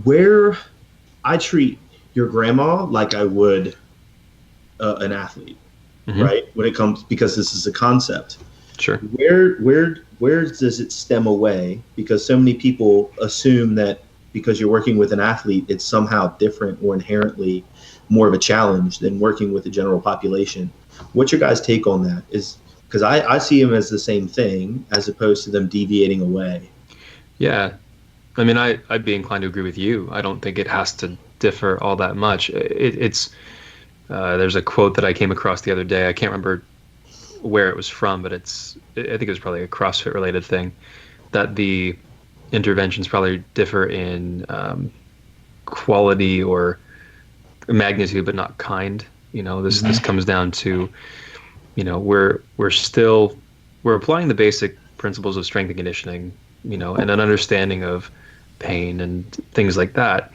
where I treat your grandma like I would an athlete, Mm-hmm. right? When it comes, because this is a concept. Sure. Where does it stem away? Because so many people assume that because you're working with an athlete, it's somehow different or inherently more of a challenge than working with the general population. What's your guys' take on that? Is because I see them as the same thing as opposed to them deviating away. Yeah. I mean, I'd be inclined to agree with you. I don't think it has to differ all that much. It's there's a quote that I came across the other day. I can't remember where it was from, but I think it was probably a CrossFit related thing, that the interventions probably differ in quality or magnitude, but not kind. This comes down to, we're applying the basic principles of strength and conditioning, and an understanding of pain and things like that,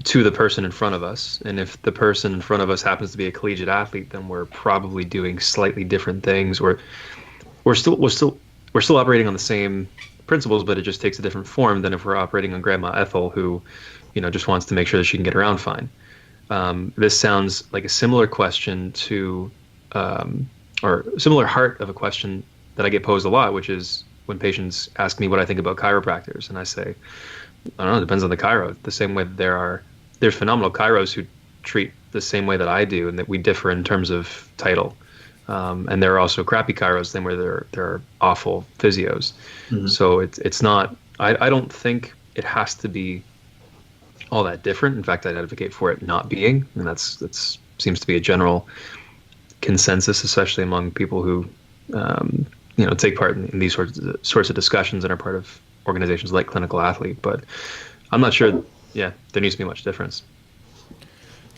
to the person in front of us. And if the person in front of us happens to be a collegiate athlete, then we're probably doing slightly different things, or we're still operating on the same principles, but it just takes a different form than if we're operating on Grandma Ethel, who, just wants to make sure that she can get around fine. This sounds like a similar question to, or similar heart of a question that I get posed a lot, which is when patients ask me what I think about chiropractors, and I say, I don't know, it depends on the chiro. The same way that there's phenomenal chiros who treat the same way that I do, and that we differ in terms of title. And there are also crappy chiros, then where there are awful physios. Mm-hmm. So it's not. I don't think it has to be all that different. In fact, I'd advocate for it not being, and that's seems to be a general consensus, especially among people who take part in these sorts of discussions and are part of organizations like Clinical Athlete. But I'm not sure. Yeah, there needs to be much difference.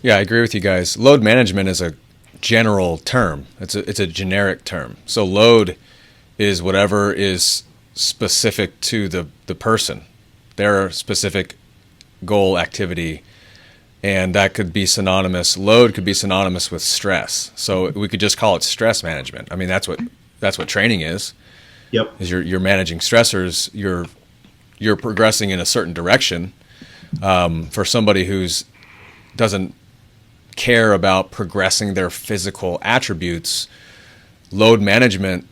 Yeah, I agree with you guys. Load management is a general term. It's a generic term. So load is whatever is specific to the person, their specific goal activity, and that could be synonymous. Load could be synonymous with stress. So we could just call it stress management. I mean, that's what training is. Yep. Is you're managing stressors. You're progressing in a certain direction. For somebody who's doesn't care about progressing their physical attributes, load management,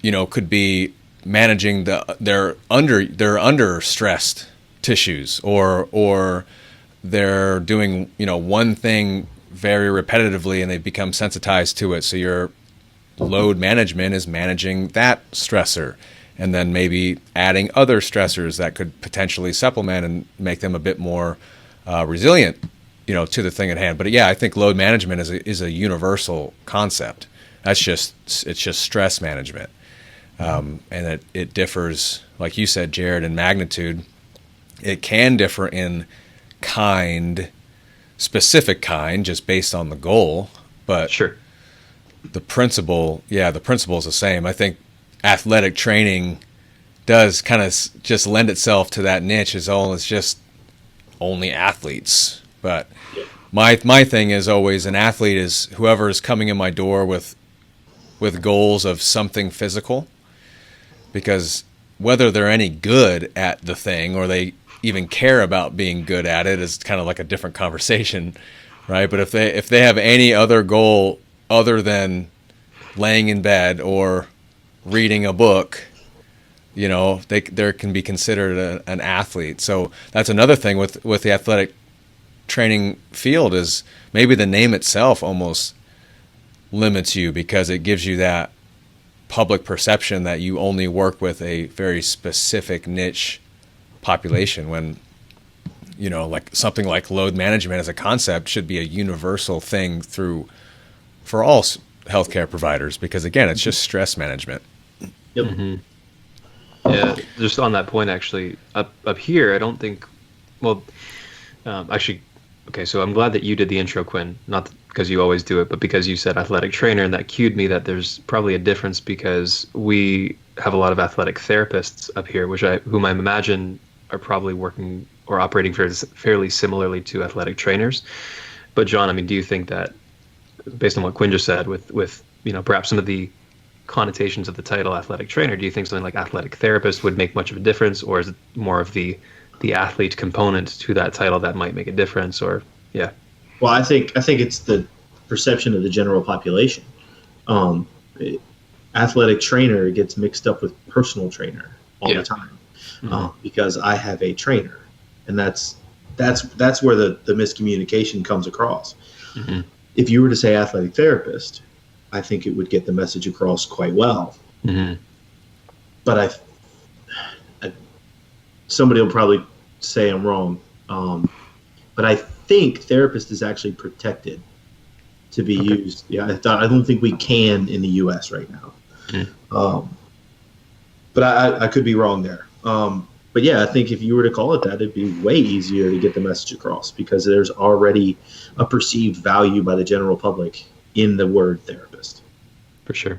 could be managing their under stressed tissues, or they're doing one thing very repetitively and they become sensitized to it. So your load management is managing that stressor, and then maybe adding other stressors that could potentially supplement and make them a bit more resilient, to the thing at hand. But yeah, I think load management is a universal concept. It's just stress management, and it differs, like you said, Jared, in magnitude. It can differ in specific kind, just based on the goal. But Sure. the principle is the same. I think athletic training does kind of just lend itself to that niche, it's just only athletes. But my thing is always, an athlete is whoever is coming in my door with goals of something physical, because whether they're any good at the thing or they even care about being good at it is kind of like a different conversation, right? But if they have any other goal other than laying in bed or reading a book, they can be considered an athlete. So that's another thing with the athletic training field, is maybe the name itself almost limits you, because it gives you that public perception that you only work with a very specific niche population, when like something like load management as a concept should be a universal thing for all healthcare providers, because again, it's just stress management. Yep. Mm-hmm. Yeah, just on that point, actually, up here, I don't think. Well, actually, okay. So I'm glad that you did the intro, Quinn. Not because you always do it, but because you said athletic trainer, and that cued me that there's probably a difference, because we have a lot of athletic therapists up here, whom I imagine are probably working or operating fairly similarly to athletic trainers. But John, I mean, do you think that, based on what Quinn just said, with perhaps some of the connotations of the title athletic trainer, do you think something like athletic therapist would make much of a difference, or is it more of the the athlete component to that title that might make a difference. Or yeah. Well, I think it's the perception of the general population. Athletic trainer gets mixed up with personal trainer all the time, because I have a trainer, and that's where the miscommunication comes across. Mm-hmm. If you were to say athletic therapist, I think it would get the message across quite well. Mm-hmm. But somebody will probably say I'm wrong, but I think therapist is actually protected to be used. Yeah, I don't think we can in the U.S. right now. Mm. But I could be wrong there. But yeah, I think if you were to call it that, it'd be way easier to get the message across, because there's already a perceived value by the general public in the word therapist. For sure.